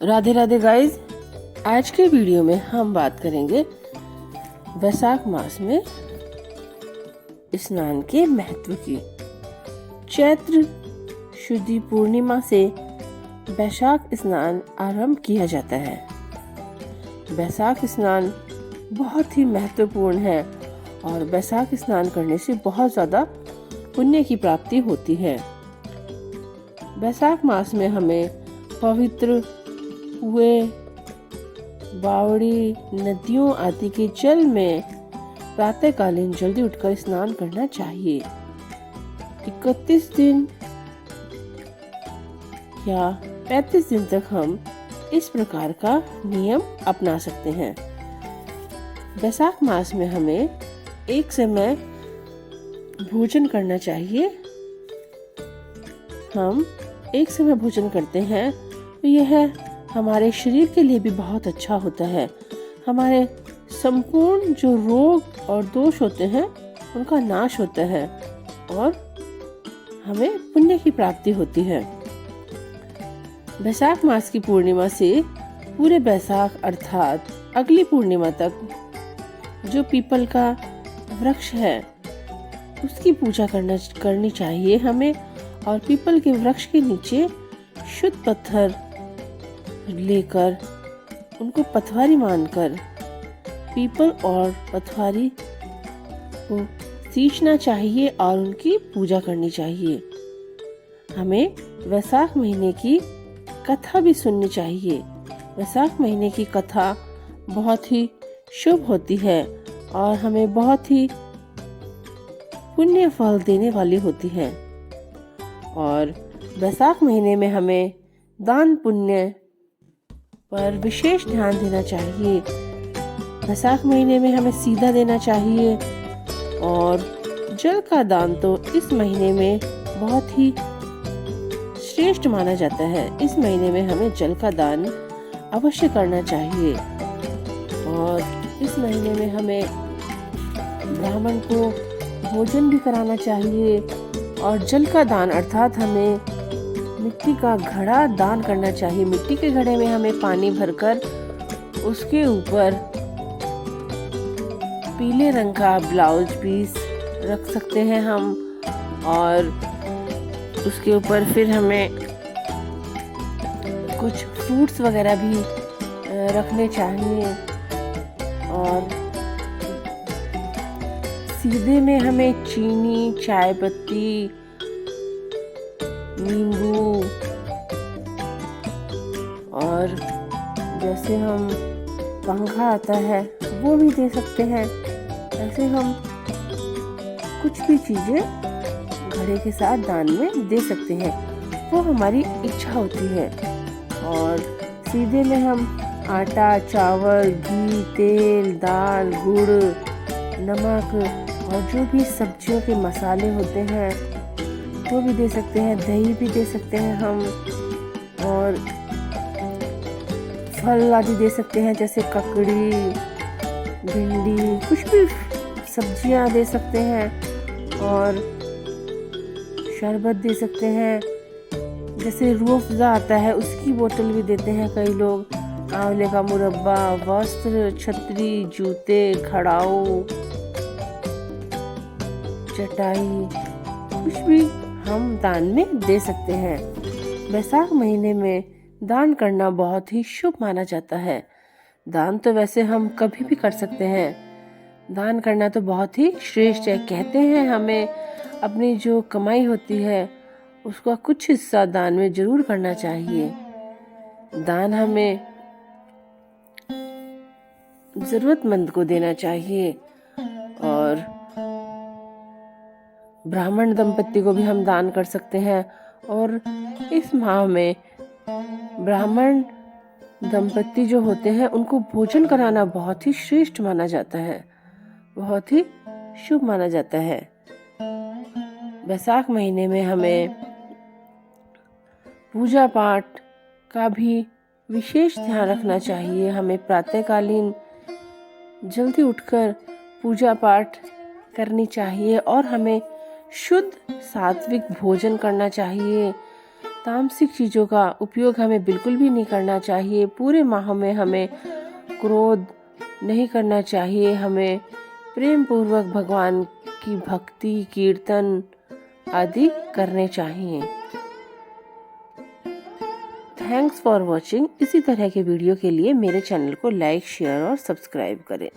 Radhe Radhe guys. आज के video में हम बात करेंगे वैशाख मास में स्नान के महत्व की। चैत्र शुद्धि पूर्णिमा से वैशाख स्नान आरंभ किया जाता है। वैशाख स्नान बहुत ही महत्वपूर्ण है और वैशाख स्नान करने से बहुत ज़्यादा पुण्य की प्राप्ति होती है। वैशाख मास में हमें पवित्र कुएं, बावड़ी, नदियों आदि के जल में प्रातःकालीन जल्दी उठकर स्नान करना चाहिए। 31 दिन या 35 दिन तक हम इस प्रकार का नियम अपना सकते हैं। वैशाख मास में हमें एक समय भोजन करना चाहिए। हम एक समय भोजन करते हैं तो यह हमारे शरीर के लिए भी बहुत अच्छा होता है। हमारे संपूर्ण जो रोग और दोष होते हैं उनका नाश होता है और हमें पुण्य की प्राप्ति होती है। वैशाख मास की पूर्णिमा से पूरे वैशाख अर्थात अगली पूर्णिमा तक जो पीपल का वृक्ष है उसकी पूजा करनी चाहिए हमें। और पीपल के वृक्ष के नीचे शुद्ध पत्थर लेकर उनको पथवारी मानकर पीपल और पथवारी को सींचना चाहिए और उनकी पूजा करनी चाहिए। हमें वैशाख महीने की कथा भी सुननी चाहिए। वैशाख महीने की कथा बहुत ही शुभ होती है और हमें बहुत ही पुण्य फल देने वाली होती है। और वैशाख महीने में हमें दान पुण्य पर विशेष ध्यान देना चाहिए। वैशाख महीने में हमें सीधा देना चाहिए और जल का दान तो इस महीने में बहुत ही श्रेष्ठ माना जाता है। इस महीने में हमें जल का दान अवश्य करना चाहिए और इस महीने में हमें ब्राह्मण को भोजन भी कराना चाहिए। और जल का दान अर्थात हमें मिट्टी का घड़ा दान करना चाहिए। मिट्टी के घड़े में हमें पानी भरकर उसके ऊपर पीले रंग का ब्लाउज पीस रख सकते हैं हम और उसके ऊपर फिर हमें कुछ फ्रूट्स वगैरह भी रखने चाहिए। और सीधे में हमें चीनी, चाय पत्ती, नींबू और जैसे हम पंखा आता है वो भी दे सकते हैं। ऐसे हम कुछ भी चीजें घड़े के साथ दान में दे सकते हैं, वो हमारी इच्छा होती है। और सीधे में हम आटा, चावल, घी, तेल, दाल, गुड़, नमक और जो भी सब्जियों के मसाले होते हैं वो भी दे सकते हैं। दही भी दे सकते हैं हम और फल आदि दे सकते हैं जैसे ककड़ी, भिंडी, कुछ भी सब्जियां दे सकते हैं और शरबत दे सकते हैं। जैसे रूह अफ़ज़ा आता है उसकी बोतल भी देते हैं कई लोग। आंवले का मुरब्बा, वस्त्र, छतरी, जूते, खड़ाऊ, चटाई, कुछ भी हम दान में दे सकते हैं। वैशाख महीने में दान करना बहुत ही शुभ माना जाता है। दान तो वैसे हम कभी भी कर सकते हैं, दान करना तो बहुत ही श्रेष्ठ है। कहते हैं हमें अपनी जो कमाई होती है उसका कुछ हिस्सा दान में जरूर करना चाहिए। दान हमें जरूरतमंद को देना चाहिए और ब्राह्मण दंपत्ति को भी हम दान कर सकते हैं। और इस माह में ब्राह्मण दंपत्ति जो होते हैं उनको भोजन कराना बहुत ही श्रेष्ठ माना जाता है, बहुत ही शुभ माना जाता है। वैशाख महीने में हमें पूजा पाठ का भी विशेष ध्यान रखना चाहिए। हमें प्रातःकालीन जल्दी उठकर पूजा पाठ करनी चाहिए और हमें शुद्ध सात्विक भोजन करना चाहिए। तामसिक चीज़ों का उपयोग हमें बिल्कुल भी नहीं करना चाहिए। पूरे माह में हमें क्रोध नहीं करना चाहिए। हमें प्रेम पूर्वक भगवान की भक्ति, कीर्तन आदि करने चाहिए। Thanks for watching. इसी तरह के वीडियो के लिए मेरे चैनल को लाइक, शेयर और सब्सक्राइब करें।